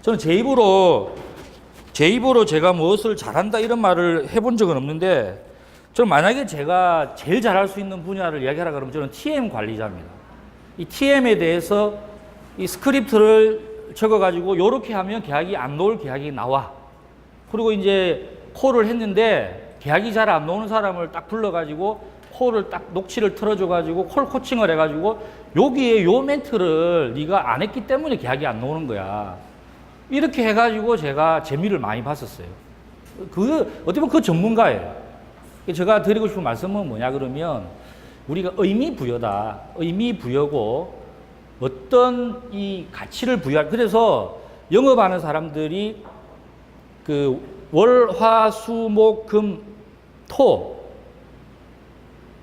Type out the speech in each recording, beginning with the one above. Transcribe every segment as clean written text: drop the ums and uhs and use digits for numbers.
저는 제 입으로 제가 무엇을 잘한다 이런 말을 해본 적은 없는데, 저는 만약에 제가 제일 잘할 수 있는 분야를 이야기하라 그러면 저는 TM 관리자입니다. 이 TM에 대해서 이 스크립트를 적어가지고 요렇게 하면 계약이 안 나올 계약이 나와. 그리고 이제 콜을 했는데 계약이 잘 안 나오는 사람을 딱 불러가지고 콜을 딱 녹취를 틀어줘가지고 콜 코칭을 해가지고 여기에 요 멘트를 네가 안 했기 때문에 계약이 안 나오는 거야. 이렇게 해가지고 제가 재미를 많이 봤었어요. 어떻게 보면 그 전문가예요. 제가 드리고 싶은 말씀은 뭐냐 그러면, 우리가 의미 부여다. 의미 부여고 어떤 이 가치를 부여할, 그래서 영업하는 사람들이 그 월, 화, 수, 목, 금, 토,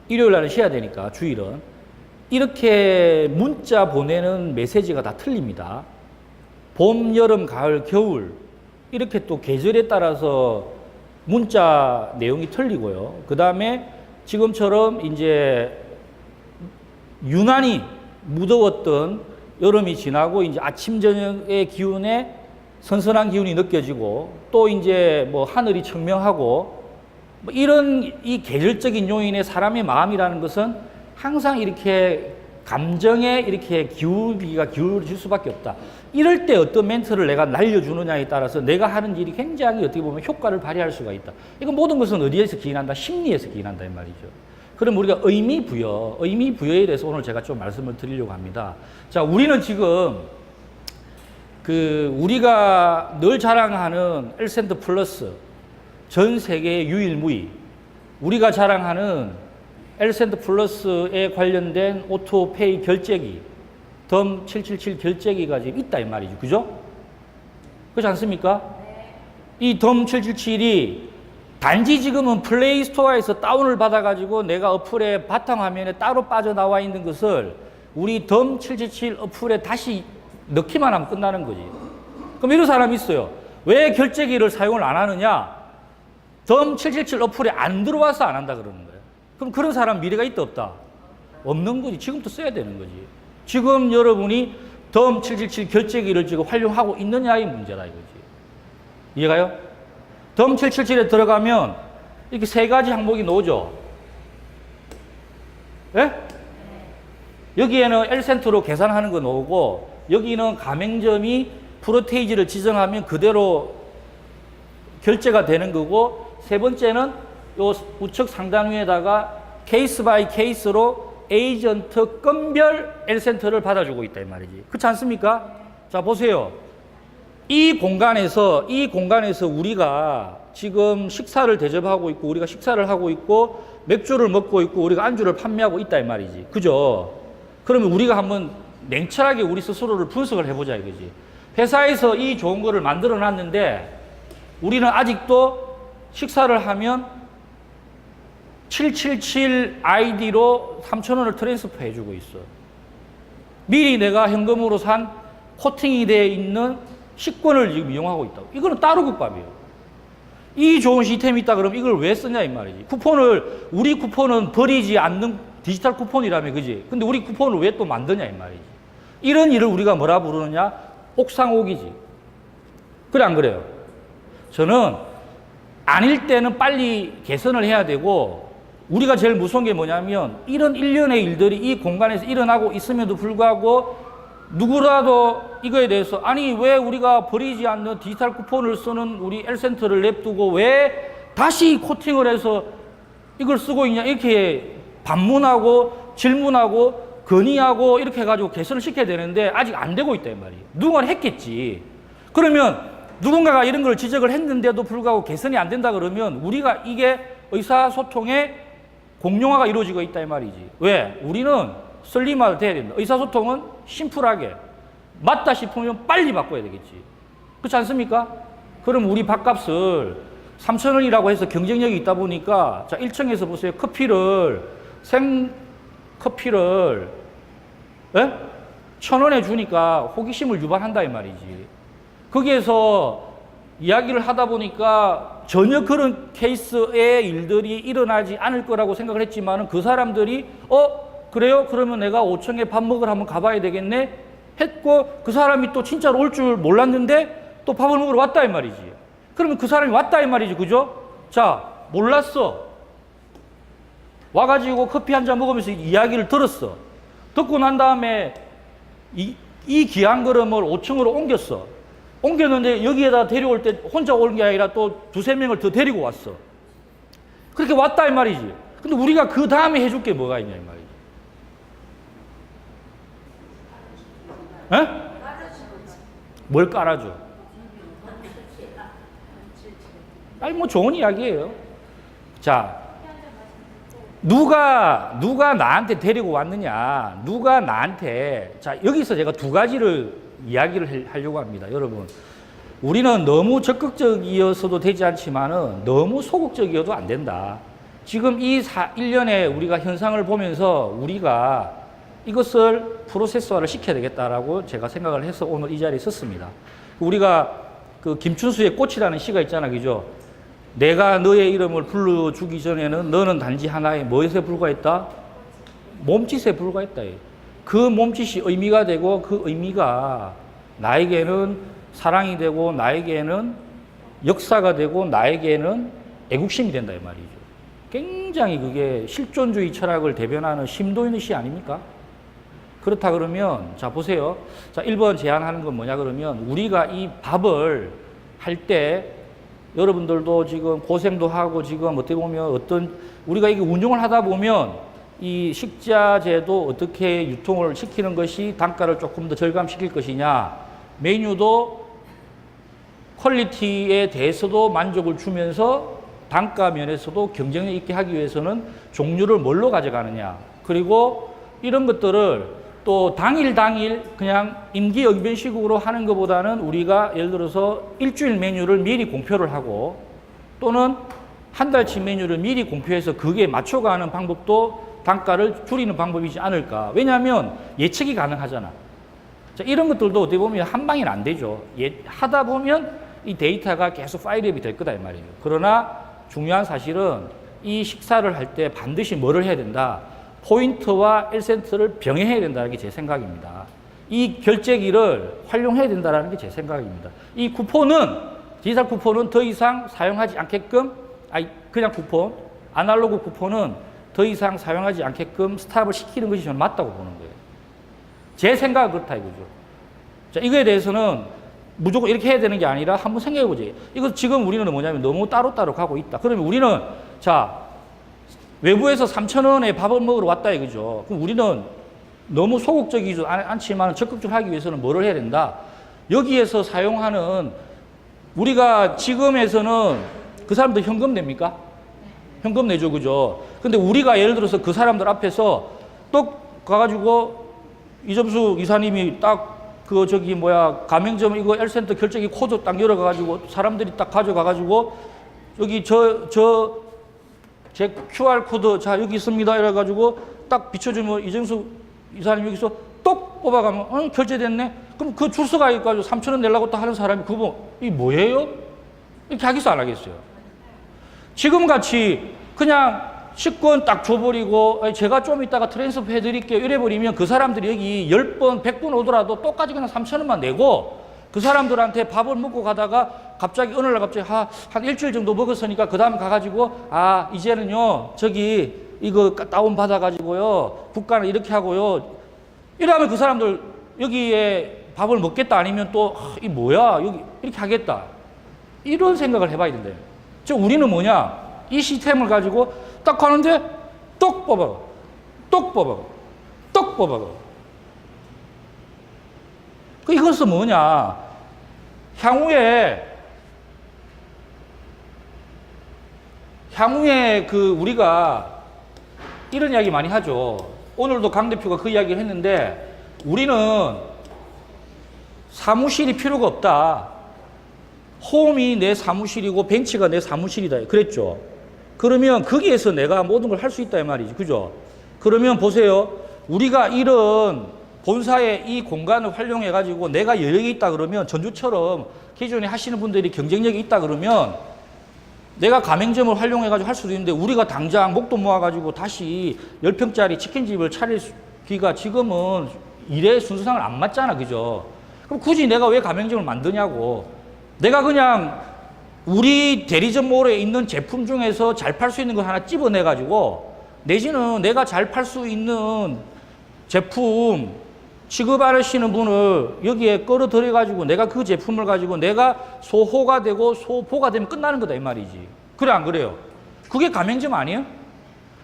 일요일 날은 쉬어야 되니까 주일은 이렇게 문자 보내는 메시지가 다 틀립니다. 봄, 여름, 가을, 겨울 이렇게 또 계절에 따라서 문자 내용이 틀리고요. 그 다음에 지금처럼 이제 유난히 무더웠던 여름이 지나고 이제 아침 저녁의 기운에 선선한 기운이 느껴지고, 또 이제 뭐 하늘이 청명하고, 뭐 이런 이 계절적인 요인의 사람의 마음이라는 것은 항상 이렇게 감정에 이렇게 기울어질 수밖에 없다. 이럴 때 어떤 멘트를 내가 날려주느냐에 따라서 내가 하는 일이 굉장히 어떻게 보면 효과를 발휘할 수가 있다. 이건 모든 것은 어디에서 기인한다? 심리에서 기인한다 이 말이죠. 그럼 우리가 의미 부여에 대해서 오늘 제가 좀 말씀을 드리려고 합니다. 자, 우리는 지금 우리가 늘 자랑하는 엘센트 플러스, 전 세계의 유일무이, 우리가 자랑하는 엘센트 플러스에 관련된 오토페이 결제기, 덤 777 결제기가 지금 있다 이 말이죠. 그죠? 그렇지 않습니까? 이 덤 777이 단지 지금은 플레이 스토어에서 다운을 받아가지고 내가 어플의 바탕화면에 따로 빠져나와 있는 것을 우리 덤 777 어플에 다시 넣기만 하면 끝나는 거지. 그럼 이런 사람이 있어요. 왜 결제기를 사용을 안 하느냐? 덤 777 어플에 안 들어와서 안 한다 그러는 거예요. 그럼 그런 사람 미래가 있다 없다? 없는 거지. 지금부터 써야 되는 거지. 지금 여러분이 덤 777 결제기를 지금 활용하고 있느냐의 문제다 이거지. 이해가요? 덤 777에 들어가면 이렇게 세 가지 항목이 나오죠. 예? 여기에는 L센트로 계산하는 거 나오고, 여기는 가맹점이 프로테이지를 지정하면 그대로 결제가 되는 거고, 세 번째는 요 우측 상단 위에다가 케이스 바이 케이스로 에이전트 건별 L센트를 받아주고 있다 이 말이지. 그렇지 않습니까? 자, 보세요. 이 공간에서 우리가 지금 식사를 대접하고 있고, 우리가 식사를 하고 있고, 맥주를 먹고 있고, 우리가 안주를 판매하고 있다 이 말이지. 그죠? 그러면 우리가 한번 냉철하게 우리 스스로를 분석을 해보자 이거지. 회사에서 이 좋은 거를 만들어 놨는데 우리는 아직도 식사를 하면 777 아이디로 3,000원을 트랜스퍼 해주고 있어. 미리 내가 현금으로 산 코팅이 되어 있는 식권을 지금 이용하고 있다고. 이거는 따로 국밥이에요. 이 좋은 시스템이 있다 그러면 이걸 왜 쓰냐 이 말이지. 우리 쿠폰은 버리지 않는 디지털 쿠폰이라며, 그지? 근데 우리 쿠폰을 왜 또 만드냐 이 말이지. 이런 일을 우리가 뭐라 부르느냐? 옥상옥이지. 그래 안 그래요? 저는 아닐 때는 빨리 개선을 해야 되고, 우리가 제일 무서운 게 뭐냐면 이런 일련의 일들이 이 공간에서 일어나고 있음에도 불구하고 누구라도 이거에 대해서, 아니 왜 우리가 버리지 않는 디지털 쿠폰을 쓰는 우리 L센터를 냅두고 왜 다시 코팅을 해서 이걸 쓰고 있냐, 이렇게 반문하고 질문하고 건의하고 이렇게 해가지고 개선을 시켜야 되는데 아직 안 되고 있다 이 말이에요. 누군가는 했겠지. 그러면 누군가가 이런 걸 지적을 했는데도 불구하고 개선이 안 된다 그러면 우리가 이게 의사소통의 공룡화가 이루어지고 있다 이 말이지. 왜? 우리는 슬림화를 돼야 된다. 의사소통은 심플하게 맞다 싶으면 빨리 바꿔야 되겠지. 그렇지 않습니까? 그럼 우리 밥값을 3,000원이라고 해서 경쟁력이 있다 보니까, 자 1층에서 보세요. 생커피를 1,000원에 주니까 호기심을 유발한다 이 말이지. 거기에서 이야기를 하다 보니까 전혀 그런 케이스의 일들이 일어나지 않을 거라고 생각을 했지만 그 사람들이 그래요? 그러면 내가 5층에 밥 먹으러 한번 가봐야 되겠네? 했고, 그 사람이 또 진짜로 올 줄 몰랐는데 또 밥을 먹으러 왔다 이 말이지. 그러면 그 사람이 왔다 이 말이지. 그죠? 자, 몰랐어. 와가지고 커피 한 잔 먹으면서 이야기를 들었어. 듣고 난 다음에 이 귀한 걸음을 5층으로 옮겼어. 옮겼는데 여기에다 데려올 때 혼자 온 게 아니라 또 두세 명을 더 데리고 왔어. 그렇게 왔다 이 말이지. 근데 우리가 그 다음에 해줄 게 뭐가 있냐 이 말이지. 에? 뭘 깔아줘? 아니 뭐 좋은 이야기예요. 자, 누가 나한테 데리고 왔느냐, 누가 나한테, 자 여기서 제가 두 가지를 이야기를 하려고 합니다. 여러분, 우리는 너무 적극적이어서도 되지 않지만은 너무 소극적이어도 안 된다. 지금 이 1년에 우리가 현상을 보면서 우리가 이것을 프로세스화를 시켜야 되겠다라고 제가 생각을 해서 오늘 이 자리에 섰습니다. 우리가 그 김춘수의 꽃이라는 시가 있잖아, 그죠? 내가 너의 이름을 불러주기 전에는 너는 단지 하나의 무엇에 불과했다? 몸짓에 불과했다. 그 몸짓이 의미가 되고 그 의미가 나에게는 사랑이 되고 나에게는 역사가 되고 나에게는 애국심이 된다 이 말이죠. 굉장히 그게 실존주의 철학을 대변하는 심도 있는 시 아닙니까? 그렇다 그러면 자 보세요. 자 1번 제안하는 건 뭐냐 그러면 우리가 이 밥을 할 때 여러분들도 지금 고생도 하고 지금 어떻게 보면 어떤 우리가 이게 운영을 하다 보면 이 식자재도 어떻게 유통을 시키는 것이 단가를 조금 더 절감시킬 것이냐, 메뉴도 퀄리티에 대해서도 만족을 주면서 단가 면에서도 경쟁력 있게 하기 위해서는 종류를 뭘로 가져가느냐, 그리고 이런 것들을 또 당일 그냥 임기응변식으로 하는 것보다는 우리가 예를 들어서 일주일 메뉴를 미리 공표를 하고 또는 한 달치 메뉴를 미리 공표해서 그게 맞춰가는 방법도 단가를 줄이는 방법이지 않을까. 왜냐하면 예측이 가능하잖아. 자, 이런 것들도 어떻게 보면 한 방에는 안 되죠. 하다 보면 이 데이터가 계속 파일업이 될 거다 이 말이에요. 그러나 중요한 사실은 이 식사를 할 때 반드시 뭐를 해야 된다. 포인트와 1센트를 병행해야 된다는 게 제 생각입니다. 이 결제기를 활용해야 된다는 게 제 생각입니다. 이 쿠폰은, 디지털 쿠폰은 더 이상 사용하지 않게끔, 그냥 쿠폰, 아날로그 쿠폰은 더 이상 사용하지 않게끔 스탑을 시키는 것이 저는 맞다고 보는 거예요. 제 생각은 그렇다 이거죠. 자, 이거에 대해서는 무조건 이렇게 해야 되는 게 아니라 한번 생각해 보죠. 이거 지금 우리는 뭐냐면 너무 따로따로 가고 있다. 그러면 우리는, 자, 외부에서 3,000원에 밥을 먹으러 왔다 이거죠. 그럼 우리는 너무 소극적이지 않지만 적극적으로 하기 위해서는 뭐를 해야 된다? 여기에서 사용하는, 우리가 지금에서는 그 사람들 현금 냅니까? 현금 내죠, 그죠? 근데 우리가 예를 들어서 그 사람들 앞에서 똑 가가지고 이점수 이사님이 딱 가맹점 이거 1센트 결제기 코드 딱 열어가지고 사람들이 딱 가져가가지고 여기 제 QR코드, 자, 여기 있습니다. 이래가지고 딱 비춰주면 이정수 이사님 여기서 똑 뽑아가면, 결제됐네? 그럼 그 줄서가 있가지고 3,000원 내려고 딱 하는 사람이 그거, 이게 뭐예요? 이렇게 하겠어, 안 하겠어요? 지금 같이 그냥 식권 딱 줘버리고, 제가 좀 이따가 트랜스퍼 해드릴게요. 이래버리면 그 사람들이 여기 10번, 100번 오더라도 똑같이 그냥 3,000원만 내고 그 사람들한테 밥을 먹고 가다가 갑자기 어느 날 갑자기 한 일주일 정도 먹었으니까 그 다음에 가가지고 이제는요 저기 이거 다운 받아가지고요 국가는 이렇게 하고요 이러면 그 사람들 여기에 밥을 먹겠다 아니면 또 이 뭐야 여기 이렇게 하겠다 이런 생각을 해봐야 된다. 즉 우리는 뭐냐 이 시스템을 가지고 딱 하는데 똑 뽑아 똑 뽑아 똑 뽑아. 이것은 뭐냐 향후에 우리가 이런 이야기 많이 하죠. 오늘도 강 대표가 그 이야기를 했는데 우리는 사무실이 필요가 없다. 홈이 내 사무실이고 벤치가 내 사무실이다. 그랬죠. 그러면 거기에서 내가 모든 걸 할 수 있다 이 말이지. 그죠? 그러면 보세요. 우리가 이런 본사의 이 공간을 활용해 가지고 내가 여력이 있다 그러면 전주처럼 기존에 하시는 분들이 경쟁력이 있다 그러면 내가 가맹점을 활용해 가지고 할 수도 있는데 우리가 당장 목돈 모아 가지고 다시 10평짜리 치킨집을 차리기가 지금은 일의 순서상을 안 맞잖아. 그죠? 그럼 굳이 내가 왜 가맹점을 만드냐고. 내가 그냥 우리 대리점몰에 있는 제품 중에서 잘 팔 수 있는 거 하나 집어내가지고 내지는 내가 잘 팔 수 있는 제품 취급하시는 분을 여기에 끌어들여가지고 내가 그 제품을 가지고 내가 소호가 되고 소보가 되면 끝나는 거다 이 말이지. 그래 안 그래요? 그게 가맹점 아니에요?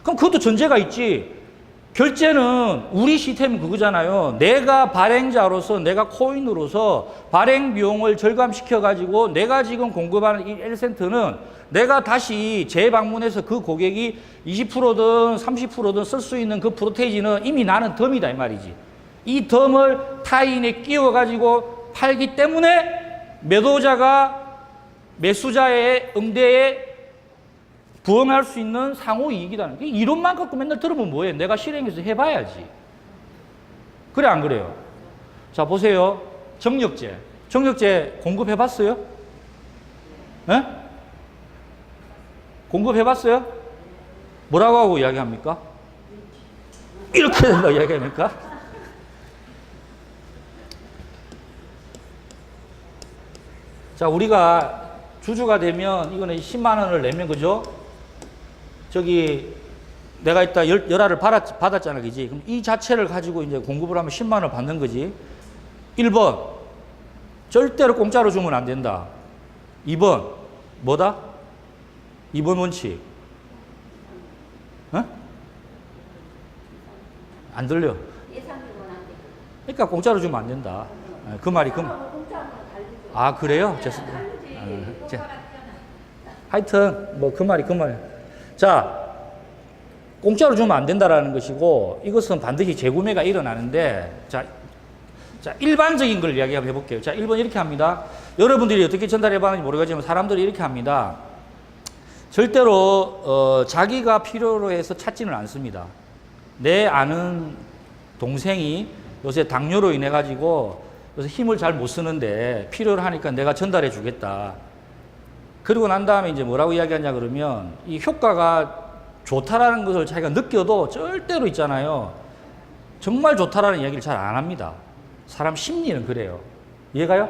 그럼 그것도 전제가 있지. 결제는 우리 시스템은 그거잖아요. 내가 발행자로서 내가 코인으로서 발행 비용을 절감시켜가지고 내가 지금 공급하는 이 1센트는 내가 다시 재방문해서 그 고객이 20%든 30%든 쓸 수 있는 그 프로테이지는 이미 나는 덤이다 이 말이지. 이 덤을 타인에 끼워가지고 팔기 때문에 매도자가 매수자의 응대에 부응할 수 있는 상호 이익이라는 게 이론만 갖고 맨날 들으면 뭐해? 내가 실행해서 해봐야지. 그래 안 그래요? 자 보세요. 정력제. 정력제 공급해봤어요? 네? 공급해봤어요? 뭐라고 하고 이야기합니까? 이렇게 된다고 이야기합니까? 자 우리가 주주가 되면 이거는 10만 원을 내면 그죠? 저기 내가 이따 열알을 받았잖아 그지? 그럼 이 자체를 가지고 이제 공급을 하면 10만 원을 받는 거지. 1번 절대로 공짜로 주면 안 된다. 2번 뭐다? 2번 원칙. 어? 안 들려. 그러니까 공짜로 주면 안 된다. 그 말이 아 그래요? 죄송합니다. 하여튼 뭐 그 말이 그 말. 자 공짜로 주면 안 된다라는 것이고 이것은 반드시 재구매가 일어나는데 자 일반적인 걸 이야기 한번 해볼게요. 자 1번 이렇게 합니다. 여러분들이 어떻게 전달해 봤는지 모르겠지만 사람들이 이렇게 합니다. 절대로 자기가 필요로 해서 찾지는 않습니다. 내 아는 동생이 요새 당뇨로 인해 가지고 요새 힘을 잘 못 쓰는데 필요로 하니까 내가 전달해 주겠다. 그리고 난 다음에 이제 뭐라고 이야기하냐 그러면 이 효과가 좋다라는 것을 자기가 느껴도 절대로 있잖아요. 정말 좋다라는 이야기를 잘 안 합니다. 사람 심리는 그래요. 이해가요?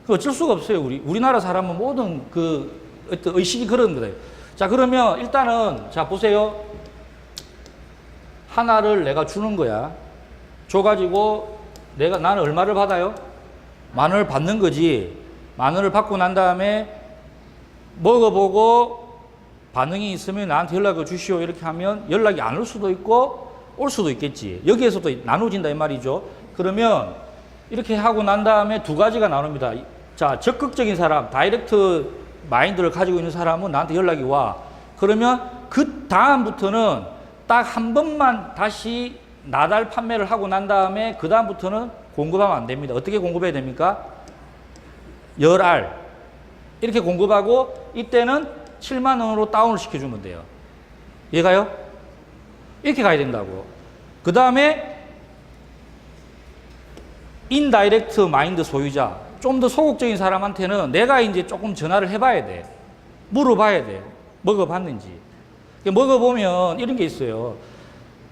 그 어쩔 수가 없어요. 우리나라 사람은 모든 그 어떤 의식이 그런 거예요. 자 그러면 일단은 자 보세요. 하나를 내가 주는 거야. 줘가지고 나는 얼마를 받아요? 10,000원을 받는 거지. 10,000원을 받고 난 다음에 먹어보고 반응이 있으면 나한테 연락을 주시오 이렇게 하면 연락이 안 올 수도 있고 올 수도 있겠지. 여기에서도 나눠진다 이 말이죠. 그러면 이렇게 하고 난 다음에 두 가지가 나옵니다. 자 적극적인 사람, 다이렉트 마인드를 가지고 있는 사람은 나한테 연락이 와. 그러면 그 다음부터는 딱 한 번만 다시 나달 판매를 하고 난 다음에 그 다음부터는 공급하면 안 됩니다. 어떻게 공급해야 됩니까? 열알 이렇게 공급하고 이때는 7만 원으로 다운을 시켜주면 돼요. 이해가요? 이렇게 가야 된다고. 그 다음에 인다이렉트 마인드 소유자 좀 더 소극적인 사람한테는 내가 이제 조금 전화를 해봐야 돼. 물어봐야 돼. 먹어봤는지. 먹어보면 이런 게 있어요.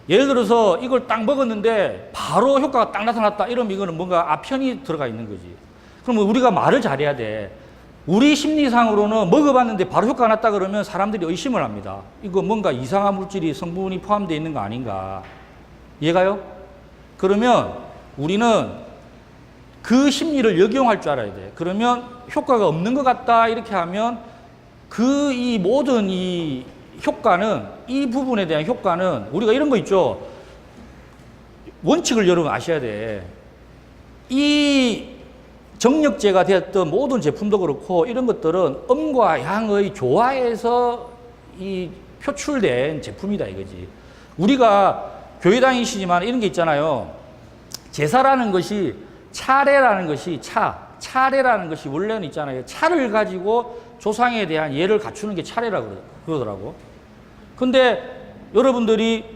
예를 들어서 이걸 딱 먹었는데 바로 효과가 딱 나타났다. 이러면 이거는 뭔가 아편이 들어가 있는 거지. 그러면 우리가 말을 잘해야 돼. 우리 심리상으로는 먹어봤는데 바로 효과가 났다 그러면 사람들이 의심을 합니다. 이거 뭔가 이상한 물질이 성분이 포함되어 있는 거 아닌가. 이해가요? 그러면 우리는 그 심리를 역용할 줄 알아야 돼. 그러면 효과가 없는 것 같다 이렇게 하면 이 모든 이 효과는 이 부분에 대한 효과는 우리가 이런 거 있죠. 원칙을 여러분 아셔야 돼. 이 정력제가 되었던 모든 제품도 그렇고 이런 것들은 음과 양의 조화에서 이 표출된 제품이다 이거지. 우리가 교회 다니시지만 이런 게 있잖아요. 제사라는 것이 차례라는 것이 차례라는 것이 원래는 있잖아요. 차를 가지고 조상에 대한 예를 갖추는 게 차례라고 그러더라고. 근데 여러분들이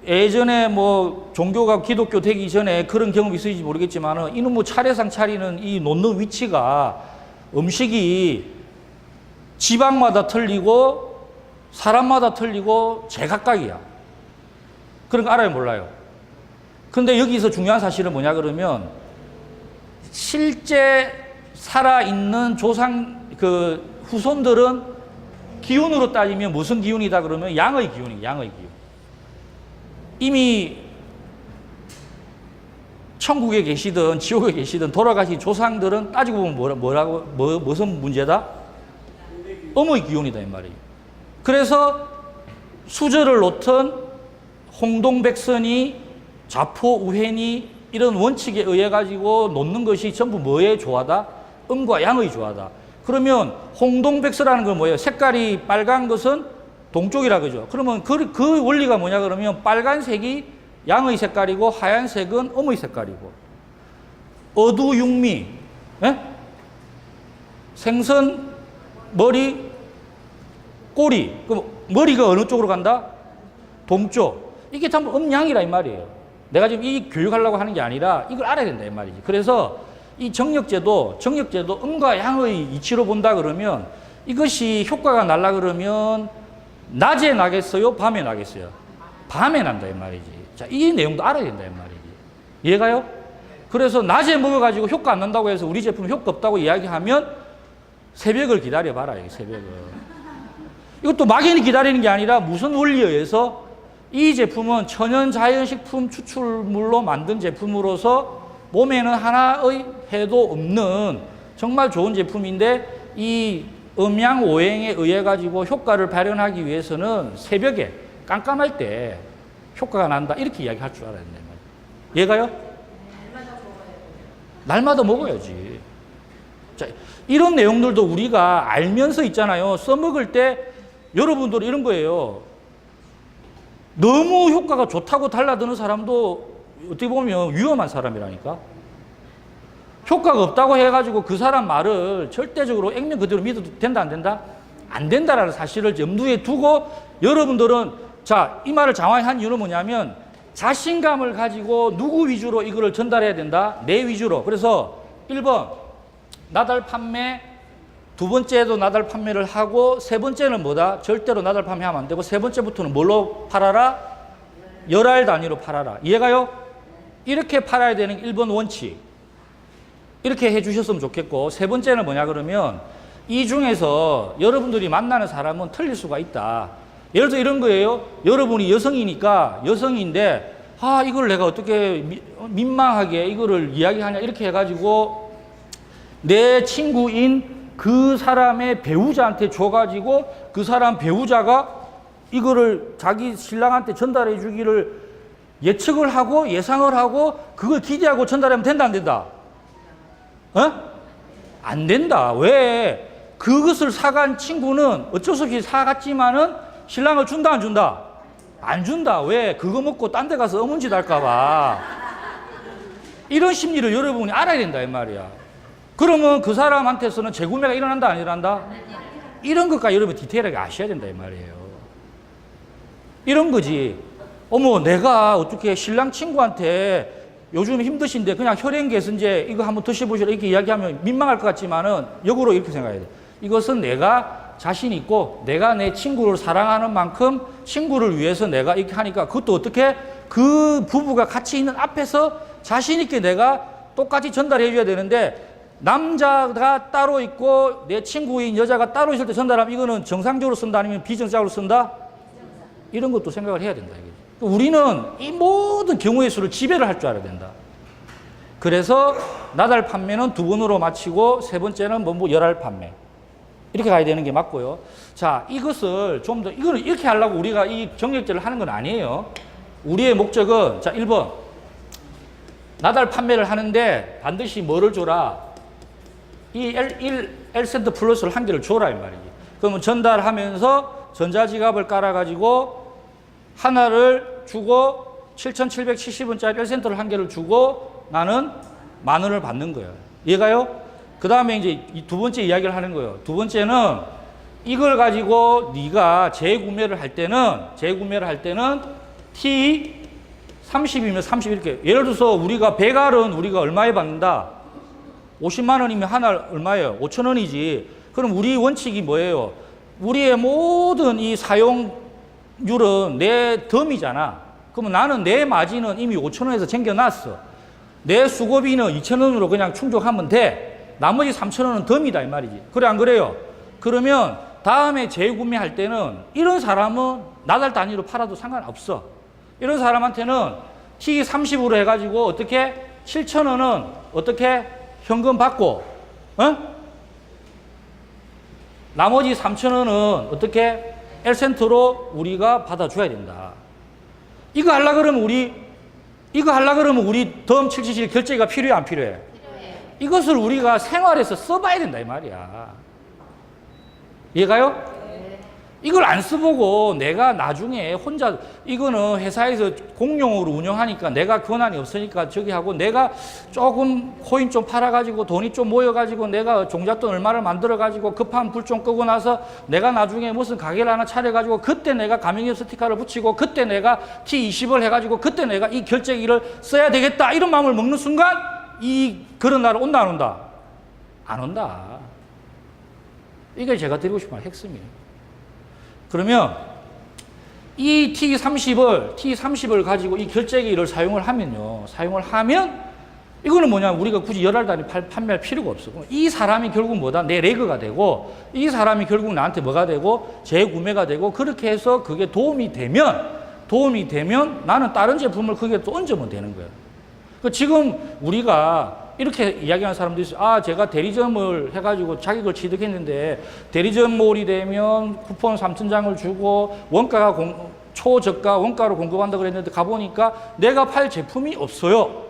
예전에 뭐 종교가 기독교 되기 전에 그런 경험이 있을지 모르겠지만 이놈의 뭐 차례상 차리는 이 놓는 위치가 음식이 지방마다 틀리고 사람마다 틀리고 제각각이야. 그런 거 알아요 몰라요? 근데 여기서 중요한 사실은 뭐냐 그러면 실제 살아있는 조상 그 후손들은 기운으로 따지면 무슨 기운이다 그러면 양의 기운이에요. 양의 기운. 이미 천국에 계시든 지옥에 계시든 돌아가신 조상들은 따지고 보면 무슨 문제다? 음의 기운이다 이 말이에요. 그래서 수저를 놓든 홍동백선이 좌포우회니 이런 원칙에 의해 가지고 놓는 것이 전부 뭐의 조화다? 음과 양의 조화다. 그러면 홍동백서라는 건 뭐예요? 색깔이 빨간 것은 동쪽이라 그죠? 그러면 그 원리가 뭐냐 그러면 빨간색이 양의 색깔이고 하얀색은 음의 색깔이고 어두육미 예? 생선 머리 꼬리 그럼 머리가 어느 쪽으로 간다? 동쪽. 이게 전부 음양이라 이 말이에요. 내가 지금 이 교육하려고 하는 게 아니라 이걸 알아야 된다 이 말이지. 그래서 이 정력제도 음과 양의 이치로 본다 그러면 이것이 효과가 날라 그러면 낮에 나겠어요? 밤에 나겠어요? 밤에 난다 이 말이지. 자, 이 내용도 알아야 된다 이 말이지. 이해가요? 그래서 낮에 먹어가지고 효과 안 난다고 해서 우리 제품 효과 없다고 이야기하면 새벽을 기다려봐라, 새벽을. 이것도 막연히 기다리는 게 아니라 무슨 원리에 의해서 이 제품은 천연 자연식품 추출물로 만든 제품으로서 몸에는 하나의 해도 없는 정말 좋은 제품인데 이 음양오행에 의해 가지고 효과를 발현하기 위해서는 새벽에 깜깜할 때 효과가 난다 이렇게 이야기할 줄 알아야 된다. 얘가요? 날마다 먹어야지. 자, 이런 내용들도 우리가 알면서 있잖아요. 써먹을 때 여러분들 이런 거예요. 너무 효과가 좋다고 달라드는 사람도 어떻게 보면 위험한 사람이라니까. 효과가 없다고 해가지고 그 사람 말을 절대적으로 액면 그대로 믿어도 된다 안 된다? 안 된다라는 사실을 염두에 두고 여러분들은 자, 이 말을 장황히 한 이유는 뭐냐면 자신감을 가지고 누구 위주로 이거를 전달해야 된다? 내 위주로. 그래서 1번 나달 판매, 두 번째도 나달 판매를 하고 세 번째는 뭐다? 절대로 나달 판매하면 안 되고 세 번째부터는 뭘로 팔아라? 열알 단위로 팔아라. 이해가요? 이렇게 팔아야 되는 1번 원칙. 이렇게 해 주셨으면 좋겠고 세 번째는 뭐냐 그러면 이 중에서 여러분들이 만나는 사람은 틀릴 수가 있다. 예를 들어 이런 거예요. 여러분이 여성이니까 여성인데 이걸 내가 어떻게 민망하게 이거를 이야기하냐 이렇게 해가지고 내 친구인 그 사람의 배우자한테 줘가지고 그 사람 배우자가 이거를 자기 신랑한테 전달해 주기를 예측을 하고 예상을 하고 그걸 기대하고 전달하면 된다 안 된다? 안 된다. 왜? 그것을 사간 친구는 어쩔 수 없이 사갔지만은 신랑을 준다 안 준다? 안 준다. 왜? 그거 먹고 딴 데 가서 어문짓 할까 봐. 이런 심리를 여러분이 알아야 된다 이 말이야. 그러면 그 사람한테서는 재구매가 일어난다 안 일어난다? 이런 것까지 여러분 디테일하게 아셔야 된다 이 말이에요. 이런 거지. 어머 내가 어떻게 신랑 친구한테 요즘 힘드신데 그냥 혈행개선제 이거 한번 드셔보시라 이렇게 이야기하면 민망할 것 같지만은 역으로 이렇게 생각해야 돼. 이것은 내가 자신 있고 내가 내 친구를 사랑하는 만큼 친구를 위해서 내가 이렇게 하니까 그것도 어떻게 그 부부가 같이 있는 앞에서 자신 있게 내가 똑같이 전달해 줘야 되는데 남자가 따로 있고 내 친구인 여자가 따로 있을 때 전달하면 이거는 정상적으로 쓴다 아니면 비정상적으로 쓴다? 이런 것도 생각을 해야 된다. 우리는 이 모든 경우의 수를 지배를 할 줄 알아야 된다. 그래서 나달 판매는 2번으로 마치고 세 번째는 열알 판매. 이렇게 가야 되는 게 맞고요. 자, 이것을 좀 더, 이거는 이렇게 하려고 우리가 이 정력제를 하는 건 아니에요. 우리의 목적은, 자, 1번. 나달 판매를 하는데 반드시 뭐를 줘라? 이 L센트 플러스를 한 개를 줘라, 이 말이지. 그러면 전달하면서 전자지갑을 깔아가지고 하나를 주고 7,770원짜리 1센트를 한 개를 주고 나는 10,000원을 받는 거예요. 이해가요? 그 다음에 이제 두 번째 이야기를 하는 거예요. 두 번째는 이걸 가지고 네가 재구매를 할 때는 T 30이면 30 이렇게. 예를 들어서 우리가 배갈은 우리가 얼마에 받는다? 50만 원이면 하나 얼마예요? 5,000원이지. 그럼 우리 원칙이 뭐예요? 우리의 모든 이 사용률은 내 덤이잖아. 그러면 나는 내 마진은 이미 5,000원에서 챙겨놨어. 내 수고비는 2,000원으로 그냥 충족하면 돼. 나머지 3,000원은 덤이다 이 말이지. 그래 안 그래요? 그러면 다음에 재구매할 때는 이런 사람은 나달 단위로 팔아도 상관없어. 이런 사람한테는 T30으로 해가지고 어떻게 7,000원은 어떻게 현금 받고, 나머지 3,000원은 어떻게 L센트로 우리가 받아줘야 된다. 이거 하려 그러면 우리 덤 777 결제가 필요해 안 필요해? 이것을 우리가 생활에서 써봐야 된다 이 말이야. 이해가요? 이걸 안 써보고 내가 나중에 혼자 이거는 회사에서 공용으로 운영하니까 내가 권한이 없으니까 저기 하고 내가 조금 코인 좀 팔아가지고 돈이 좀 모여가지고 내가 종잣돈 얼마를 만들어가지고 급한 불 좀 끄고 나서 내가 나중에 무슨 가게를 하나 차려가지고 그때 내가 가맹점 스티커를 붙이고 그때 내가 T20을 해가지고 그때 내가 이 결제기를 써야 되겠다 이런 마음을 먹는 순간 그런 날 온다 안 온다? 안 온다. 이게 제가 드리고 싶은 핵심이에요. 그러면 이 T30을 가지고 이 결제기를 사용을 하면 이거는 뭐냐면 우리가 굳이 열알 단위 판매할 필요가 없어. 이 사람이 결국 뭐다? 내 레그가 되고 이 사람이 결국 나한테 뭐가 되고 재구매가 되고 그렇게 해서 그게 도움이 되면 나는 다른 제품을 거기에 또 얹으면 되는 거예요. 지금 우리가 이렇게 이야기하는 사람도 있어요. 제가 대리점을 해가지고 자격을 취득했는데 대리점몰이 되면 쿠폰 3,000장을 주고 원가가 초저가 원가로 공급한다고 그랬는데 가보니까 내가 팔 제품이 없어요.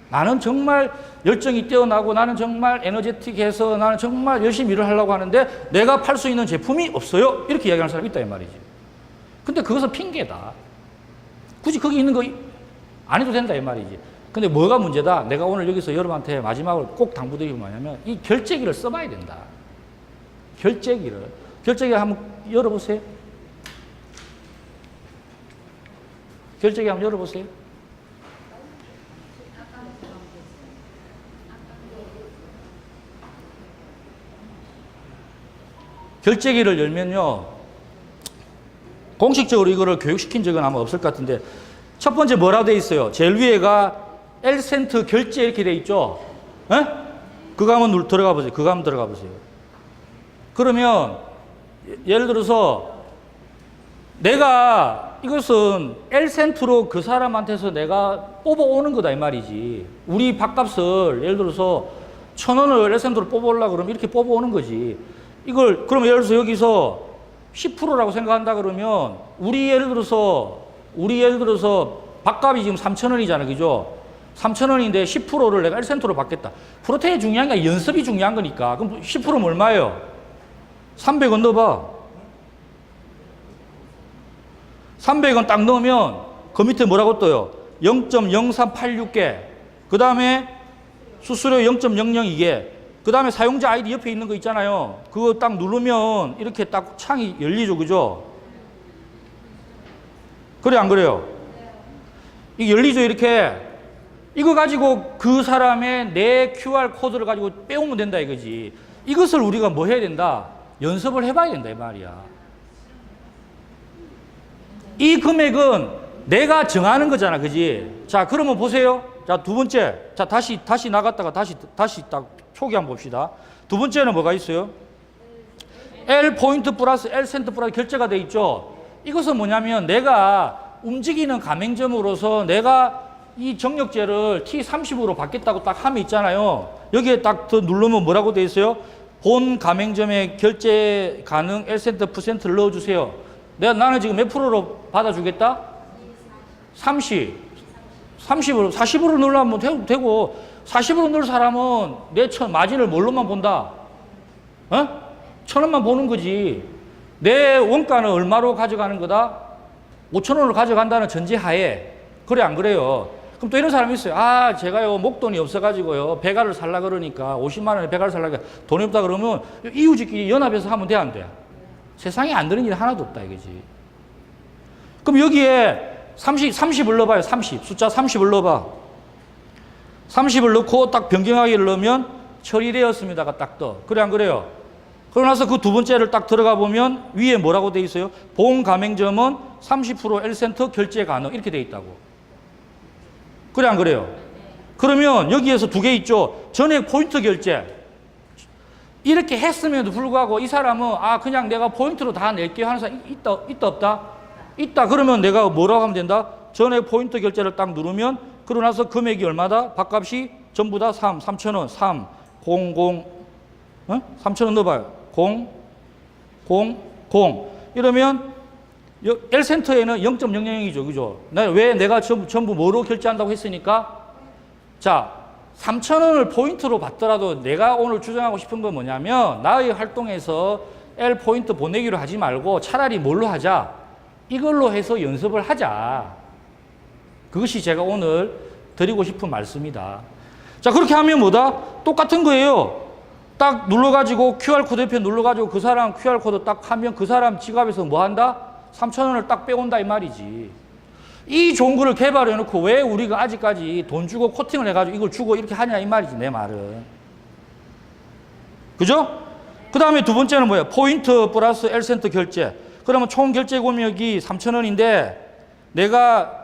나는 정말 열정이 뛰어나고 나는 정말 에너제틱해서 나는 정말 열심히 일을 하려고 하는데 내가 팔 수 있는 제품이 없어요. 이렇게 이야기하는 사람이 있다 이 말이지. 근데 그것은 핑계다. 굳이 거기 있는 거 안 해도 된다 이 말이지. 근데 뭐가 문제다? 내가 오늘 여기서 여러분한테 마지막으로 꼭 당부드리는 게 뭐냐면 이 결제기를 써봐야 된다. 결제기 한번 열어보세요. 결제기 한번 열어보세요. 결제기를 열면요. 공식적으로 이거를 교육시킨 적은 아마 없을 것 같은데 첫 번째 뭐라고 돼 있어요? 제일 위에가 L센트 결제 이렇게 돼 있죠? 그거 한번 들어가 보세요. 그러면 예를 들어서 내가 이것은 L센트로 그 사람한테서 내가 뽑아오는 거다 이 말이지. 우리 밥값을 예를 들어서 1,000원을 L센트로 뽑아오려고 그러면 이렇게 뽑아오는 거지. 이걸 그러면 예를 들어서 여기서 10%라고 생각한다 그러면 우리 예를 들어서 밥값이 지금 3,000원이잖아. 그죠? 3,000원인데 10%를 내가 1센트로 받겠다. 프로테인이 중요한 게 아니라 연습이 중요한 거니까. 그럼 10%면 얼마예요? 300원 넣어봐. 300원 딱 넣으면 그 밑에 뭐라고 떠요? 0.0386개. 그 다음에 수수료 0.002개. 그 다음에 사용자 아이디 옆에 있는 거 있잖아요. 그거 딱 누르면 이렇게 딱 창이 열리죠. 그죠? 그래 안 그래요? 이게 열리죠 이렇게. 이거 가지고 그 사람의 내 QR코드를 가지고 빼오면 된다 이거지. 이것을 우리가 뭐 해야 된다? 연습을 해봐야 된다 이 말이야. 이 금액은 내가 정하는 거잖아. 그지? 자 그러면 보세요. 자 두 번째. 자 다시 나갔다가 다시 딱 초기 한번 봅시다. 두 번째는 뭐가 있어요? L 포인트 플러스 L 센트 플러스 결제가 돼 있죠. 이것은 뭐냐면 내가 움직이는 가맹점으로서 내가 이 정력제를 T30으로 받겠다고 딱 하면 있잖아요. 여기에 딱 더 누르면 뭐라고 돼 있어요? 본 가맹점에 결제 가능 L센트 %를 넣어주세요. 나는 지금 몇 프로로 받아주겠다? 30으로 40으로 넣으려면 되고 40으로 넣을 사람은 내 마진을 뭘로만 본다? 1,000원만 보는 거지. 내 원가는 얼마로 가져가는 거다? 5,000원으로 가져간다는 전제하에. 그래 안 그래요? 그럼 또 이런 사람이 있어요. 제가요 목돈이 없어가지고요 배가를 살라 그러니까 50만 원에 배가를 살라 그러니까 돈이 없다 그러면 이웃끼리 연합해서 하면 돼 안 돼? 세상에 안 되는 일 하나도 없다 이거지. 그럼 여기에 30을 넣어봐요. 30 숫자 30을 넣어봐. 30을 넣고 딱 변경하기를 넣으면 처리되었습니다가 딱 떠. 그래 안 그래요? 그러고 나서 그 두 번째를 딱 들어가 보면 위에 뭐라고 돼 있어요? 본 가맹점은 30% L센트 결제 가능 이렇게 돼 있다고. 그래 안 그래요? 그러면 여기에서 두 개 있죠. 전액 포인트 결제. 이렇게 했음에도 불구하고 이 사람은 그냥 내가 포인트로 다 낼게요 하는 사람 있다 없다? 있다. 그러면 내가 뭐라고 하면 된다? 전액 포인트 결제를 딱 누르면 그러고 나서 금액이 얼마다? 밥값이 전부 다 3,000원 3 0 0 3,000원 넣어봐요. 0 0 0 이러면 L센터에는 0.000이죠. 그죠? 왜 내가 전부 뭐로 결제한다고 했으니까? 자, 3,000원을 포인트로 받더라도 내가 오늘 주장하고 싶은 건 뭐냐면 나의 활동에서 L 포인트 보내기로 하지 말고 차라리 뭘로 하자? 이걸로 해서 연습을 하자. 그것이 제가 오늘 드리고 싶은 말씀이다. 자, 그렇게 하면 뭐다? 똑같은 거예요. 딱 눌러가지고 QR코드 옆에 눌러가지고 그 사람 QR코드 딱 하면 그 사람 지갑에서 뭐 한다? 3,000원을 딱 빼온다 이 말이지. 이 좋은 거를 개발해 놓고 왜 우리가 아직까지 돈 주고 코팅을 해가지고 이걸 주고 이렇게 하냐 이 말이지 내 말은. 그죠? 그 다음에 두 번째는 뭐야? 포인트 플러스 L센터 결제. 그러면 총 결제 금액이 3,000원인데 내가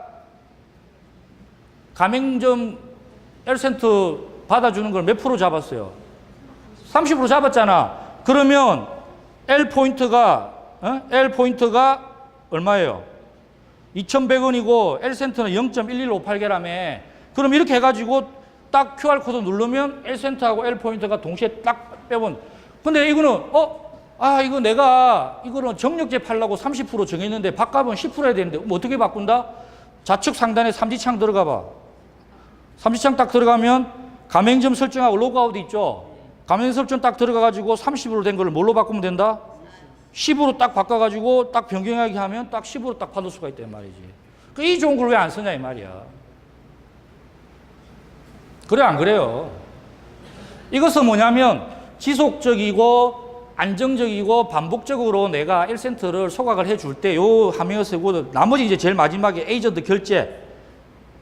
가맹점 L센터 받아주는 걸 몇 프로 잡았어요? 30% 잡았잖아. 그러면 L포인트가 얼마예요? 2,100원이고 L센터는 0.1158개라며. 그럼 이렇게 해가지고 딱 QR코드 누르면 L센터하고 L포인트가 동시에 딱 빼본. 근데 이거는 이거 내가 이거는 정력제 팔라고 30% 정했는데 밥값은 10% 해야 되는데 뭐 어떻게 바꾼다? 좌측 상단에 삼지창 들어가 봐. 삼지창 딱 들어가면 가맹점 설정하고 로그아웃 있죠? 가맹점 설정 딱 들어가가지고 30으로 된 걸 뭘로 바꾸면 된다? 10으로 딱 바꿔가지고 딱 변경하게 하면 딱 10으로 딱 받을 수가 있단 말이지. 이 좋은 걸 왜 안 쓰냐 이 말이야. 그래 안 그래요? 이것은 뭐냐면 지속적이고 안정적이고 반복적으로 내가 1센트를 소각을 해줄 때 요 화면을 쓰고 나머지 이제 제일 마지막에 에이전트 결제.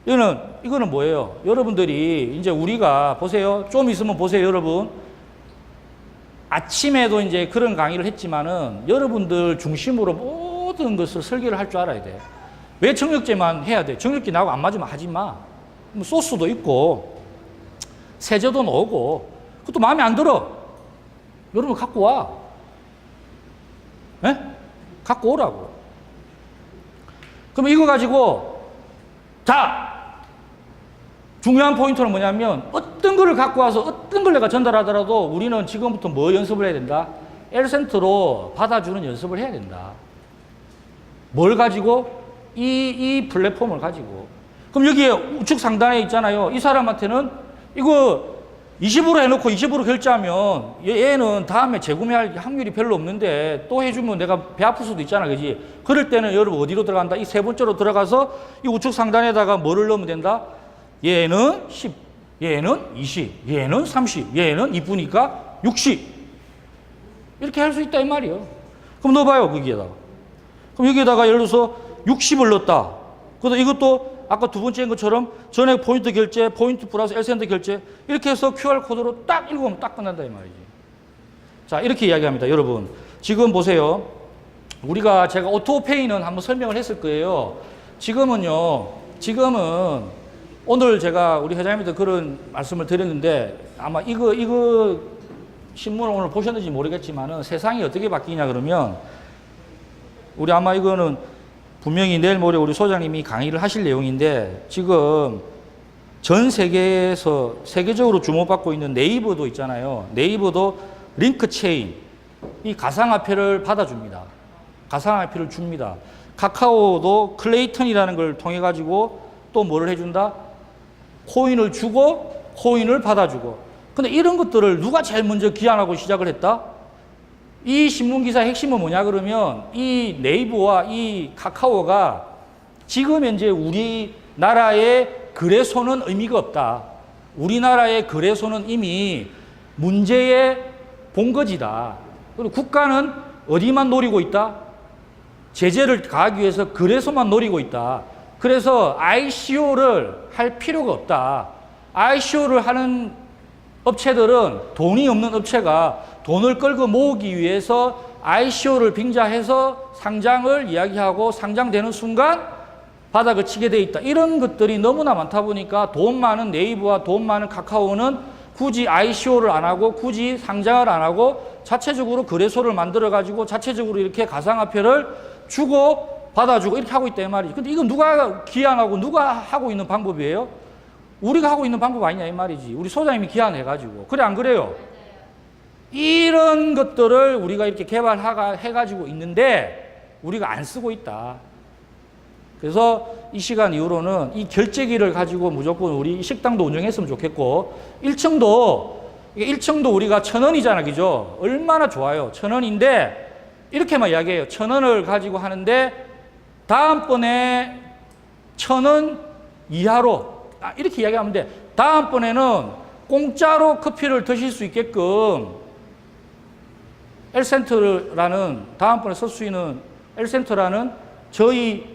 이거는 뭐예요? 여러분들이 이제 우리가 보세요. 좀 있으면 보세요, 여러분. 아침에도 이제 그런 강의를 했지만은 여러분들 중심으로 모든 것을 설계를 할 줄 알아야 돼. 왜 정력제만 해야 돼? 정력제 나하고 안 맞으면 하지 마. 뭐 소스도 있고 세제도 넣고 그것도 마음에 안 들어. 여러분 갖고 와. 에? 갖고 오라고. 그럼 이거 가지고 중요한 포인트는 뭐냐면 어떤 거를 갖고 와서 어떤 걸 내가 전달하더라도 우리는 지금부터 뭐 연습을 해야 된다? L센터로 받아주는 연습을 해야 된다. 뭘 가지고? 이 플랫폼을 가지고. 그럼 여기에 우측 상단에 있잖아요. 이 사람한테는 이거 20으로 해놓고 20으로 결제하면 얘는 다음에 재구매할 확률이 별로 없는데 또 해주면 내가 배 아플 수도 있잖아. 그지? 그럴 때는 여러분 어디로 들어간다? 이 세 번째로 들어가서 이 우측 상단에다가 뭐를 넣으면 된다? 얘는 10, 얘는 20, 얘는 30, 얘는 이쁘니까 60. 이렇게 할 수 있다 이 말이에요. 그럼 넣어봐요 거기에다가. 그럼 여기에다가 예를 들어서 60을 넣었다. 그래서 이것도 아까 두 번째인 것처럼 전액 포인트 결제, 포인트 플러스 L센터 결제 이렇게 해서 QR코드로 딱 읽으면 딱 끝난다 이 말이지. 자 이렇게 이야기합니다. 여러분 지금 보세요. 제가 오토페이는 한번 설명을 했을 거예요. 지금은 오늘 제가 우리 회장님한테 그런 말씀을 드렸는데 아마 이거 신문을 오늘 보셨는지 모르겠지만은 세상이 어떻게 바뀌냐 그러면 우리 아마 이거는 분명히 내일 모레 우리 소장님이 강의를 하실 내용인데 지금 전 세계에서 세계적으로 주목받고 있는 네이버도 있잖아요. 네이버도 링크 체인 이 가상화폐를 받아줍니다. 가상화폐를 줍니다. 카카오도 클레이턴이라는 걸 통해 가지고 또 뭐를 해준다? 코인을 주고 코인을 받아주고. 근데 이런 것들을 누가 제일 먼저 기한하고 시작을 했다? 이 신문기사의 핵심은 뭐냐 그러면 이 네이버와 이 카카오가 지금 현재 우리나라의 거래소는 의미가 없다. 우리나라의 거래소는 이미 문제의 본거지다. 그리고 국가는 어디만 노리고 있다? 제재를 가하기 위해서 거래소만 노리고 있다. 그래서 ICO를 할 필요가 없다. ICO를 하는 업체들은 돈이 없는 업체가 돈을 끌고 모으기 위해서 ICO를 빙자해서 상장을 이야기하고 상장되는 순간 바닥을 치게 돼 있다. 이런 것들이 너무나 많다 보니까 돈 많은 네이버와 돈 많은 카카오는 굳이 ICO를 안 하고 굳이 상장을 안 하고 자체적으로 거래소를 만들어 가지고 자체적으로 이렇게 가상화폐를 주고 받아주고 이렇게 하고 있다 이 말이지. 근데 이건 누가 기한하고 누가 하고 있는 방법이에요? 우리가 하고 있는 방법 아니냐 이 말이지. 우리 소장님이 기한해가지고. 그래 안 그래요? 이런 것들을 우리가 이렇게 개발해가지고 있는데 우리가 안 쓰고 있다. 그래서 이 시간 이후로는 이 결제기를 가지고 무조건 우리 식당도 운영했으면 좋겠고 1층도 우리가 1,000원이잖아. 그죠? 얼마나 좋아요. 1,000원인데 이렇게만 이야기해요. 1,000원을 가지고 하는데 다음번에 1,000원 이하로 이렇게 이야기하면 돼. 다음번에는 공짜로 커피를 드실 수 있게끔 엘센트라는 다음번에 쓸 수 있는 엘센트라는 저희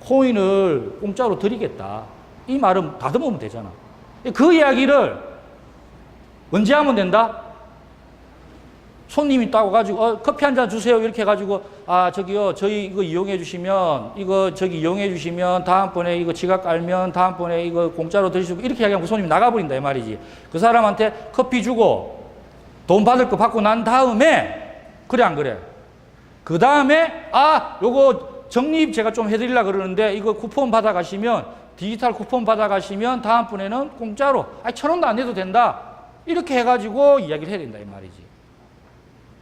코인을 공짜로 드리겠다. 이 말은 다듬으면 되잖아. 그 이야기를 언제 하면 된다? 손님이 따고 가지고 커피 한 잔 주세요 이렇게 해가지고 저기요 저희 이거 이용해 주시면 이용해 주시면 다음번에 이거 지갑 깔면 다음번에 이거 공짜로 드시고 이렇게 이야기하면 손님이 나가버린다 이 말이지. 그 사람한테 커피 주고 돈 받을 거 받고 난 다음에 그래 안 그래? 그 다음에 요거 적립 제가 좀 해드리려고 그러는데 이거 쿠폰 받아가시면 디지털 쿠폰 받아가시면 다음번에는 공짜로 1,000원도 안 내도 된다 이렇게 해가지고 이야기를 해야 된다 이 말이지.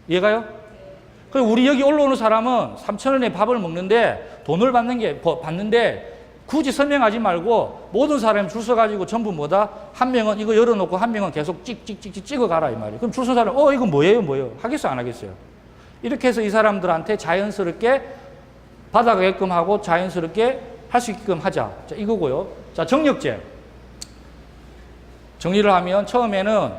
이해가요? 그리고 우리 여기 올라오는 사람은 3,000원에 밥을 먹는데 돈을 받는데 굳이 설명하지 말고 모든 사람이 줄 서가지고 전부 뭐다? 한 명은 이거 열어놓고 한 명은 계속 찍찍찍찍 찍어가라 이 말이에요. 그럼 줄 서 사람 이거 뭐예요? 하겠어요 안 하겠어요? 이렇게 해서 이 사람들한테 자연스럽게 받아가게끔 하고 자연스럽게 할 수 있게끔 하자. 자, 이거고요. 자, 정력제. 정리를 하면 처음에는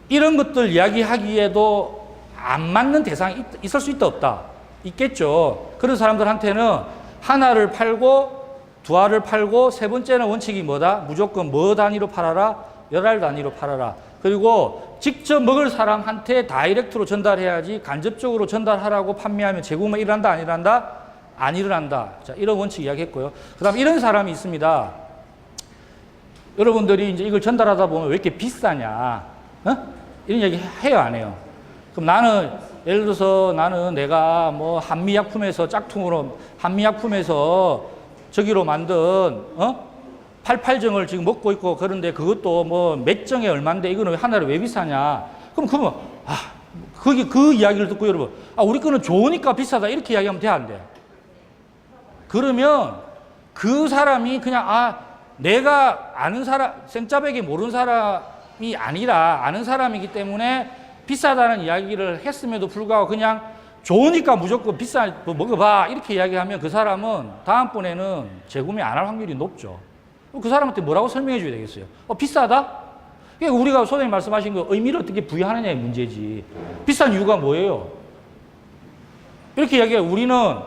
이런 것들 이야기하기에도 안 맞는 대상이 있을 수 있다 없다? 있겠죠. 그런 사람들한테는 하나를 팔고 두 알을 팔고 세 번째는 원칙이 뭐다? 무조건 뭐 단위로 팔아라? 열알 단위로 팔아라. 그리고 직접 먹을 사람한테 다이렉트로 전달해야지 간접적으로 전달하라고 판매하면 재구매 일어난다 안 일어난다? 안 일어난다. 자, 이런 원칙 이야기했고요. 그 다음 이런 사람이 있습니다. 여러분들이 이제 이걸 전달하다 보면 왜 이렇게 비싸냐? 이런 얘기 해요, 안 해요? 그럼 나는, 예를 들어서 나는 내가 뭐 한미약품에서 짝퉁으로, 한미약품에서 저기로 만든, 88정을 지금 먹고 있고 그런데 그것도 뭐 몇 정에 얼마인데 이거는 하나를 왜 비싸냐? 그러면, 그 이야기를 듣고 여러분, 우리 거는 좋으니까 비싸다. 이렇게 이야기하면 돼, 안 돼? 그러면 그 사람이 그냥 내가 아는 사람, 생짜배기 모르는 사람이 아니라 아는 사람이기 때문에 비싸다는 이야기를 했음에도 불구하고 그냥 좋으니까 무조건 비싼 거 먹어봐 이렇게 이야기하면 그 사람은 다음번에는 재구매 안 할 확률이 높죠. 그 사람한테 뭐라고 설명해 줘야 되겠어요? 비싸다? 그러니까 우리가 소장님 말씀하신 거 의미를 어떻게 부여하느냐의 문제지. 비싼 이유가 뭐예요? 이렇게 이야기해요. 우리는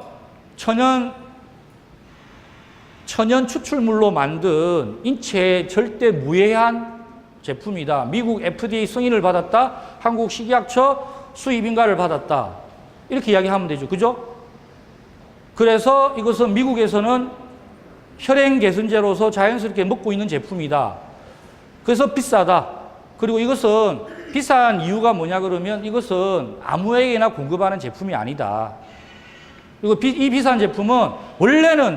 천연 추출물로 만든 인체에 절대 무해한 제품이다. 미국 FDA 승인을 받았다. 한국 식약처 수입인가를 받았다. 이렇게 이야기하면 되죠. 그죠? 그래서 이것은 미국에서는 혈행 개선제로서 자연스럽게 먹고 있는 제품이다. 그래서 비싸다. 그리고 이것은 비싼 이유가 뭐냐 그러면 이것은 아무에게나 공급하는 제품이 아니다. 그리고 이 비싼 제품은 원래는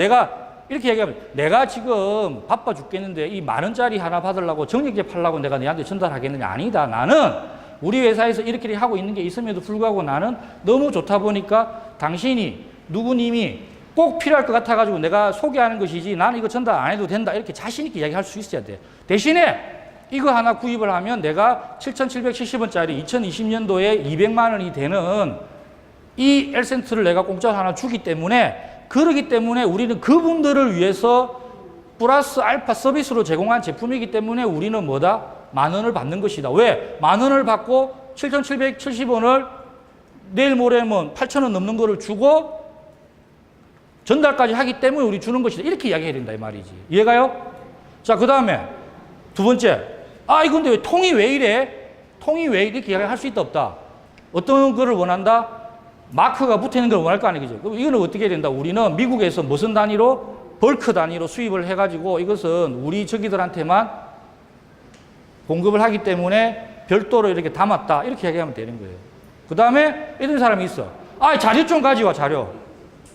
이렇게 얘기하면 내가 지금 바빠 죽겠는데 이 10,000원짜리 하나 받으려고 정력제 팔려고 내가 너한테 전달하겠느냐? 아니다. 나는 우리 회사에서 이렇게 하고 있는 게 있음에도 불구하고 나는 너무 좋다 보니까 당신이 누구님이 꼭 필요할 것 같아가지고 내가 소개하는 것이지 나는 이거 전달 안 해도 된다. 이렇게 자신 있게 이야기할 수 있어야 돼. 대신에 이거 하나 구입을 하면 내가 7,770원짜리 2020년도에 200만 원이 되는 이 엘센트를 내가 공짜로 하나 주기 때문에 그러기 때문에 우리는 그분들을 위해서 플러스 알파 서비스로 제공한 제품이기 때문에 우리는 뭐다? 10,000원을 받는 것이다. 왜? 10,000원을 받고 7,770원을 내일 모레면 8,000원 넘는 거를 주고 전달까지 하기 때문에 우리 주는 것이다. 이렇게 이야기해야 된다 이 말이지. 이해가요? 자, 그 다음에 두 번째. 이건데 왜 통이 왜 이래? 통이 왜 이렇게 이야기할 수 있다 없다? 어떤 거를 원한다? 마크가 붙어있는 걸 원할 거 아니겠죠. 그럼 이거는 어떻게 해야 된다? 우리는 미국에서 무슨 단위로? 벌크 단위로 수입을 해가지고 이것은 우리 저기들한테만 공급을 하기 때문에 별도로 이렇게 담았다. 이렇게 얘기하면 되는 거예요. 그 다음에 이런 사람이 있어. 아, 자료 좀 가져와, 자료.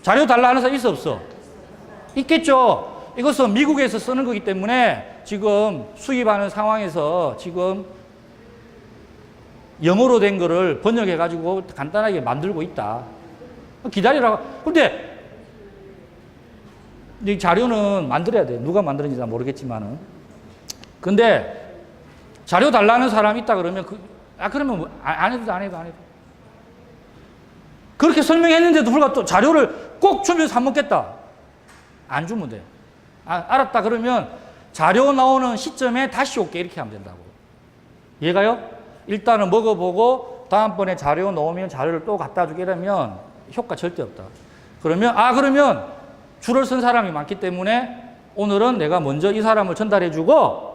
자료 달라 하는 사람 있어, 없어? 있겠죠. 이것은 미국에서 쓰는 거기 때문에 지금 수입하는 상황에서 지금 영어로 된 거를 번역해가지고 간단하게 만들고 있다. 기다리라고. 근데 이 자료는 만들어야 돼. 누가 만드는지 난 모르겠지만은. 근데 자료 달라는 사람이 있다 그러면 그러면 뭐 안 해도 안 해도. 그렇게 설명했는데도 불구하고 또 자료를 꼭 주면서 안 먹겠다. 안 주면 돼. 알았다 그러면 자료 나오는 시점에 다시 올게 이렇게 하면 된다고. 이해가요? 일단은 먹어보고 다음번에 자료 나오면 자료를 또 갖다 주게 되면 효과 절대 없다. 그러면 줄을 쓴 사람이 많기 때문에 오늘은 내가 먼저 이 사람을 전달해주고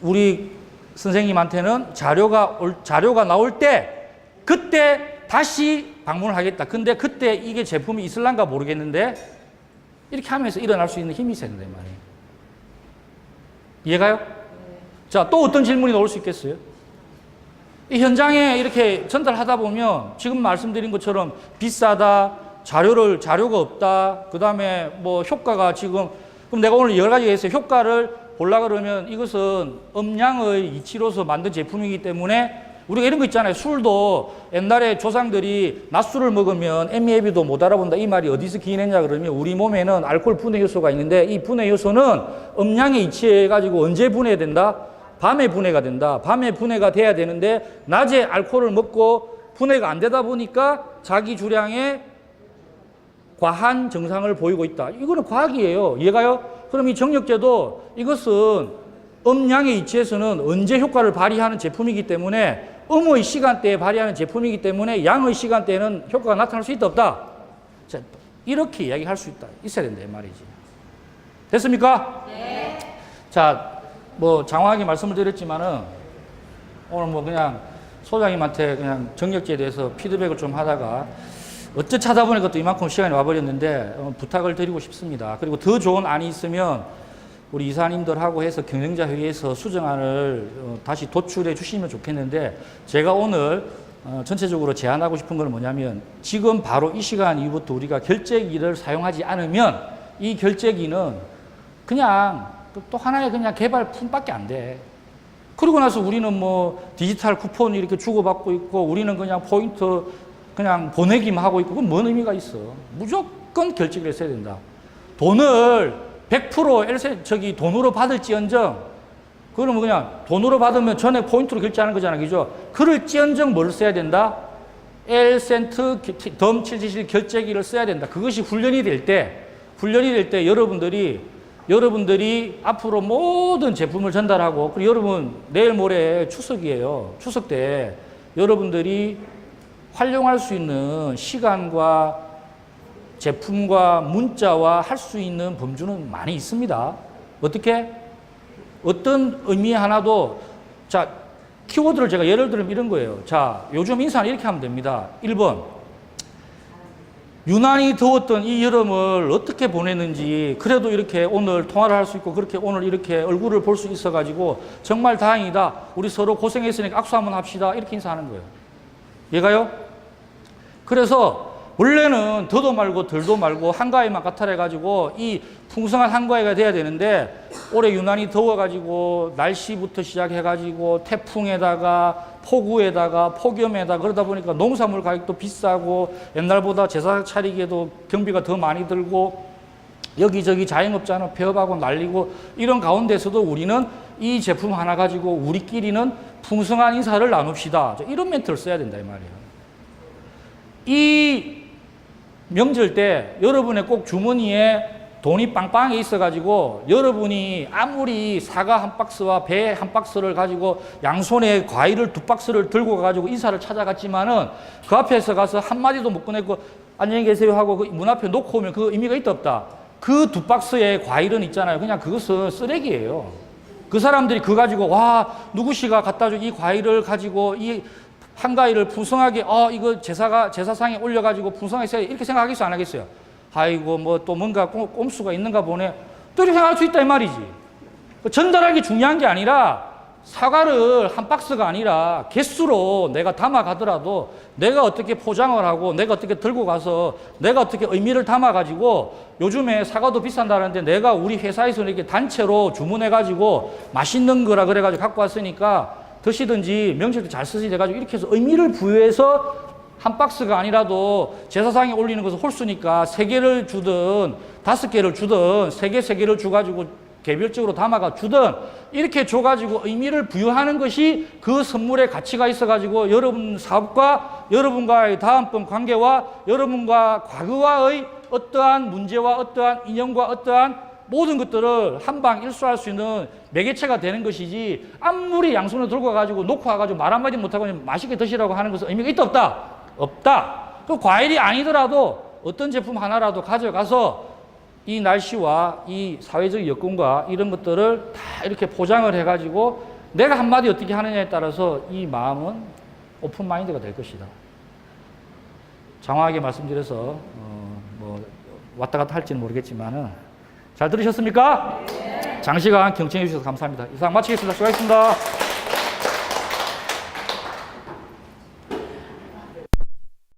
우리 선생님한테는 자료가 나올 때 그때 다시 방문을 하겠다. 근데 그때 이게 제품이 있을란가 모르겠는데 이렇게 하면서 일어날 수 있는 힘이 있어야 된다 이 말이에요. 이해가요? 네. 자, 또 어떤 질문이 나올 수 있겠어요? 이 현장에 이렇게 전달하다 보면 지금 말씀드린 것처럼 비싸다, 자료가 없다, 그 다음에 뭐 효과가 지금, 그럼 내가 오늘 여러 가지 해서 효과를 보려고 그러면 이것은 음량의 이치로서 만든 제품이기 때문에 우리가 이런 거 있잖아요. 술도 옛날에 조상들이 낮술을 먹으면 애미애비도 못 알아본다. 이 말이 어디서 기인했냐 그러면 우리 몸에는 알코올 분해 요소가 있는데 이 분해 요소는 음량에 이치해가지고 언제 분해가 된다? 밤에 분해가 된다. 밤에 분해가 돼야 되는데 낮에 알코올을 먹고 분해가 안 되다 보니까 자기 주량에 과한 증상을 보이고 있다. 이거는 과학이에요. 이해가요? 그럼 이 정력제도 이것은 음량의 이치에서는 언제 효과를 발휘하는 제품이기 때문에 음의 시간대에 발휘하는 제품이기 때문에 양의 시간대에는 효과가 나타날 수 있다 없다? 자, 이렇게 이야기할 수 있어야 된다 이 말이지. 됐습니까? 네. 자, 뭐 장황하게 말씀을 드렸지만은 오늘 뭐 그냥 소장님한테 그냥 정력제에 대해서 피드백을 좀 하다가 어째 하다 보니까 또 이만큼 시간이 와버렸는데 부탁을 드리고 싶습니다. 그리고 더 좋은 안이 있으면 우리 이사님들하고 해서 경영자 회의에서 수정안을 다시 도출해 주시면 좋겠는데 제가 오늘 전체적으로 제안하고 싶은 건 뭐냐면 지금 바로 이 시간 이후부터 우리가 결제기를 사용하지 않으면 이 결제기는 그냥 또 하나의 그냥 개발품밖에 안 돼. 그러고 나서 우리는 뭐 디지털 쿠폰 이렇게 주고받고 있고 우리는 그냥 포인트 그냥 보내기만 하고 있고 그건 뭔 의미가 있어. 무조건 결제기를 써야 된다. 돈을 100% 돈으로 받을지언정, 그러면 그냥 돈으로 받으면 전액 포인트로 결제하는 거잖아. 그죠? 그럴지언정 뭘 써야 된다? L센트 덤 777 결제기를 써야 된다. 그것이 훈련이 될 때 여러분들이 앞으로 모든 제품을 전달하고, 그리고 여러분 내일 모레 추석이에요. 추석 때 여러분들이 활용할 수 있는 시간과 제품과 문자와 할 수 있는 범주는 많이 있습니다. 어떻게? 어떤 의미 하나도, 자, 키워드를 제가 예를 들면 이런 거예요. 자, 요즘 인사는 이렇게 하면 됩니다. 1번. 유난히 더웠던 이 여름을 어떻게 보냈는지, 그래도 이렇게 오늘 통화를 할 수 있고, 그렇게 오늘 이렇게 얼굴을 볼 수 있어가지고, 정말 다행이다. 우리 서로 고생했으니까 악수 한번 합시다. 이렇게 인사하는 거예요. 얘가요? 그래서, 원래는 더도 말고 덜도 말고 한가위만 까탈해가지고 이 풍성한 한가위가 돼야 되는데 올해 유난히 더워가지고 날씨부터 시작해가지고 태풍에다가 폭우에다가 폭염에다가 그러다 보니까 농산물 가격도 비싸고 옛날보다 제사 차리기에도 경비가 더 많이 들고 여기저기 자영업자는 폐업하고 난리고 이런 가운데서도 우리는 이 제품 하나 가지고 우리끼리는 풍성한 인사를 나눕시다. 이런 멘트를 써야 된다 이 말이에요. 이 명절 때 여러분의 꼭 주머니에 돈이 빵빵해 있어가지고 여러분이 아무리 사과 한 박스와 배 한 박스를 가지고 양손에 과일을 2박스를 들고 가가지고 인사를 찾아갔지만은 그 앞에서 가서 한마디도 못 꺼냈고 안녕히 계세요 하고 그 문 앞에 놓고 오면 그 의미가 있다 없다. 그 2박스의 과일은 있잖아요. 그냥 그것은 쓰레기예요. 그 사람들이 그거 가지고 와 누구씨가 갖다 준 이 과일을 가지고 이 한가위를 풍성하게 이거 제사상에 올려가지고 풍성하게 써야 이렇게 생각하겠어요 안 하겠어요? 아이고 뭐 또 뭔가 꼼수가 있는가 보네 또 이렇게 생각할 수 있다 이 말이지. 전달하기 중요한 게 아니라 사과를 한 박스가 아니라 개수로 내가 담아가더라도 내가 어떻게 포장을 하고 내가 어떻게 들고 가서 내가 어떻게 의미를 담아가지고 요즘에 사과도 비싼다는데 내가 우리 회사에서 이렇게 단체로 주문해가지고 맛있는 거라 그래가지고 갖고 왔으니까 드시든지 명절도 잘 쓰시 돼가지고 이렇게 해서 의미를 부여해서 한 박스가 아니라도 제사상에 올리는 것은 홀수니까 3개를 주든 5개를 주든 3개를 주가지고 개별적으로 담아가 주든 이렇게 줘가지고 의미를 부여하는 것이 그 선물의 가치가 있어가지고 여러분 사업과 여러분과의 다음번 관계와 여러분과 과거와의 어떠한 문제와 어떠한 인연과 어떠한 모든 것들을 한방 일수할 수 있는 매개체가 되는 것이지 아무리 양손을 들고 가가지고 놓고 와가지고 말 한마디 못하고 맛있게 드시라고 하는 것은 의미가 있다 없다? 없다. 그 과일이 아니더라도 어떤 제품 하나라도 가져가서 이 날씨와 이 사회적 여건과 이런 것들을 다 이렇게 포장을 해가지고 내가 한마디 어떻게 하느냐에 따라서 이 마음은 오픈 마인드가 될 것이다. 장황하게 말씀드려서 뭐 왔다 갔다 할지는 모르겠지만은 잘 들으셨습니까? 네. 장시간 경청해 주셔서 감사합니다. 이상 마치겠습니다. 수고하셨습니다.